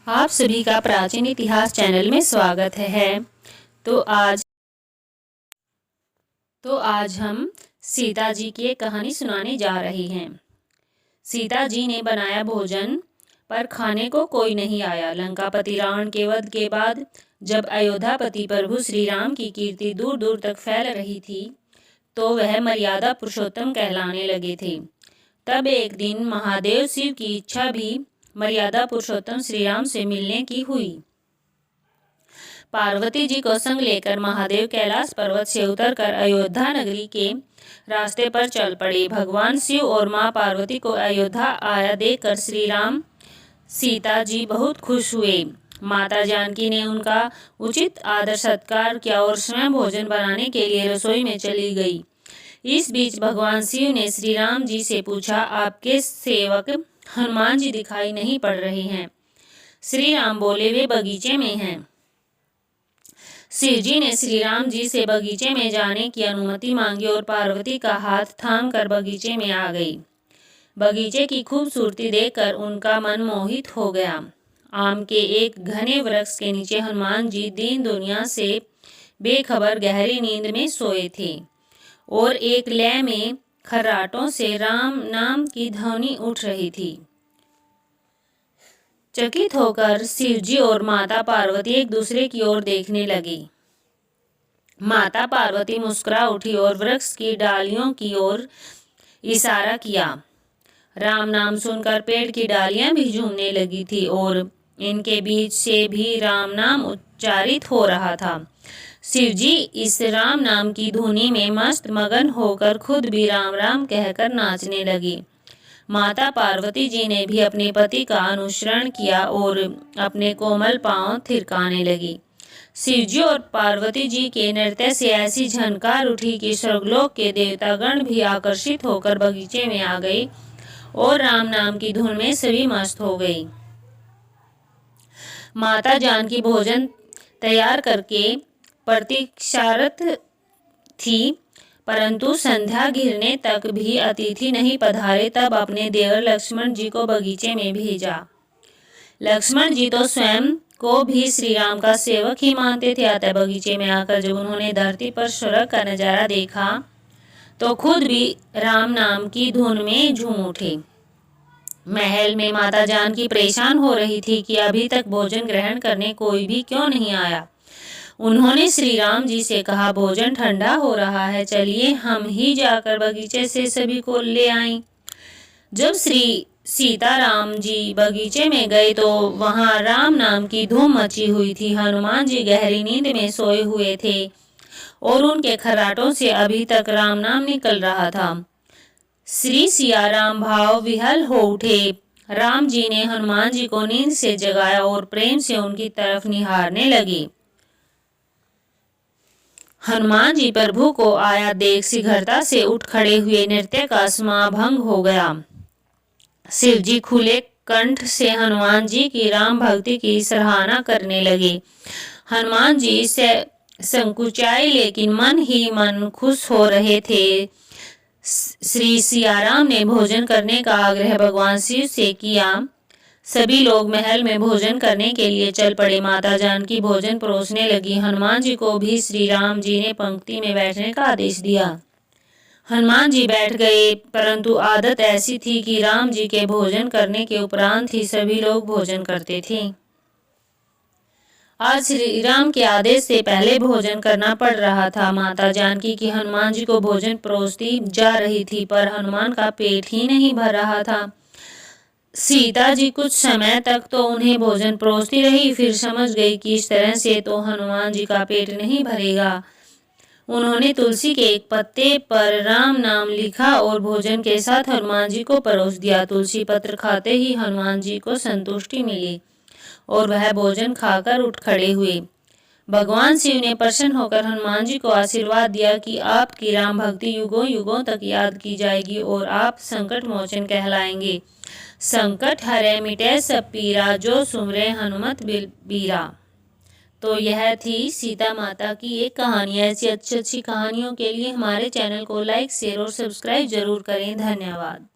आप सभी का प्राचीन इतिहास चैनल में स्वागत है। तो आज हम सीता जी की एक कहानी सुनाने जा रहे हैं। सीता जी ने बनाया भोजन, पर खाने को कोई नहीं आया। लंकापति रावण के वध के बाद जब अयोध्यापति प्रभु श्री राम की कीर्ति दूर दूर तक फैल रही थी, तो वह मर्यादा पुरुषोत्तम कहलाने लगे थे। तब एक दिन महादेव शिव की इच्छा भी मर्यादा पुरुषोत्तम श्री राम से मिलने की हुई। पार्वती जी को संग लेकर महादेव कैलाश पर्वत से उतरकर अयोध्या नगरी के रास्ते पर चल पड़े। भगवान शिव और मां पार्वती को अयोध्या आया देखकर श्री राम सीता जी बहुत खुश हुए। माता जानकी ने उनका उचित आदर सत्कार किया और स्वयं भोजन बनाने के लिए रसोई में चली गई। इस बीच भगवान शिव ने श्री राम जी से पूछा, आपके सेवक हनुमान जी दिखाई नहीं पड़ रहे हैं। श्री राम बोले, वे बगीचे में हैं। शिव जी ने श्री राम जी से बगीचे में जाने की अनुमति मांगी और पार्वती का हाथ थामकर बगीचे में आ गई। बगीचे की खूबसूरती देखकर उनका मन मोहित हो गया। आम के एक घने वृक्ष के नीचे हनुमान जी दीन दुनिया से बेखबर गहरी नींद में सोए थे और एक लय में खर्राटों से राम नाम की ध्वनि उठ रही थी। चकित होकर शिवजी और माता पार्वती एक दूसरे की ओर देखने लगी। माता पार्वती मुस्कुरा उठी और वृक्ष की डालियों की ओर इशारा किया। राम नाम सुनकर पेड़ की डालियां भी झूमने लगी थी और इनके बीच से भी राम नाम उच्चारित हो रहा था। शिवजी इस राम नाम की धुनी में मस्त मगन होकर खुद भी राम राम कहकर नाचने लगी। माता पार्वती जी ने भी अपने पति का अनुसरण किया और अपने कोमल पांव थिरकाने लगी। शिवजी और पार्वती जी के नृत्य से ऐसी झनकार उठी कि स्वर्गलोक के देवतागण भी आकर्षित होकर बगीचे में आ गए और राम नाम की धुन में सभी मस्त हो गई। माता जानकी भोजन तैयार करके प्रतीक्षारत थी, परंतु संध्या गिरने तक भी अतिथि नहीं पधारे। तब अपने देवर लक्ष्मण जी को बगीचे में भेजा। लक्ष्मण जी तो स्वयं को भी श्री राम का सेवक ही मानते थे। अतः बगीचे में आकर जब उन्होंने धरती पर स्वर्ग का नजारा देखा तो खुद भी राम नाम की धुन में झूम उठे। महल में माता जानकी परेशान हो रही थी कि अभी तक भोजन ग्रहण करने कोई भी क्यों नहीं आया। उन्होंने श्री राम जी से कहा, भोजन ठंडा हो रहा है, चलिए हम ही जाकर बगीचे से सभी को ले आएं। जब श्री सीताराम जी बगीचे में गए तो वहां राम नाम की धूम मची हुई थी। हनुमान जी गहरी नींद में सोए हुए थे और उनके खर्राटों से अभी तक राम नाम निकल रहा था। श्री सियाराम भाव विहल हो उठे। राम जी ने हनुमान जी को नींद से जगाया और प्रेम से उनकी तरफ निहारने लगे। हनुमान जी प्रभु को आया देख शीघ्रता से उठ खड़े हुए। नृत्य का समाभंग हो गया। शिव जी खुले कंठ से हनुमान जी की राम भक्ति की सराहना करने लगे। हनुमान जी से संकुचाए लेकिन मन ही मन खुश हो रहे थे। श्री सियाराम ने भोजन करने का आग्रह भगवान शिव से किया। सभी लोग महल में भोजन करने के लिए चल पड़े। माता जानकी भोजन परोसने लगी। हनुमान जी को भी श्री राम जी ने पंक्ति में बैठने का आदेश दिया। हनुमान जी बैठ गए, परंतु आदत ऐसी थी कि राम जी के भोजन करने के उपरांत ही सभी लोग भोजन करते थे। आज श्री राम के आदेश से पहले भोजन करना पड़ रहा था। माता जानकी की हनुमान जी को भोजन परोसती जा रही थी, पर हनुमान का पेट ही नहीं भर रहा था। सीता जी कुछ समय तक तो उन्हें भोजन परोसती रही, फिर समझ गई कि इस तरह से तो हनुमान जी का पेट नहीं भरेगा। उन्होंने तुलसी के एक पत्ते पर राम नाम लिखा और भोजन के साथ हनुमान जी को परोस दिया। तुलसी पत्र खाते ही हनुमान जी को संतुष्टि मिली और वह भोजन खाकर उठ खड़े हुए। भगवान शिव ने प्रसन्न होकर हनुमान जी को आशीर्वाद दिया कि आपकी राम भक्ति युगों युगों तक याद की जाएगी और आप संकट मोचन कहलाएंगे। संकट हरे मिटे सब पीरा, जो सुमरे हनुमत बीरा। तो यह थी सीता माता की एक कहानी। ऐसी अच्छी अच्छी कहानियों के लिए हमारे चैनल को लाइक, शेयर और सब्सक्राइब जरूर करें। धन्यवाद।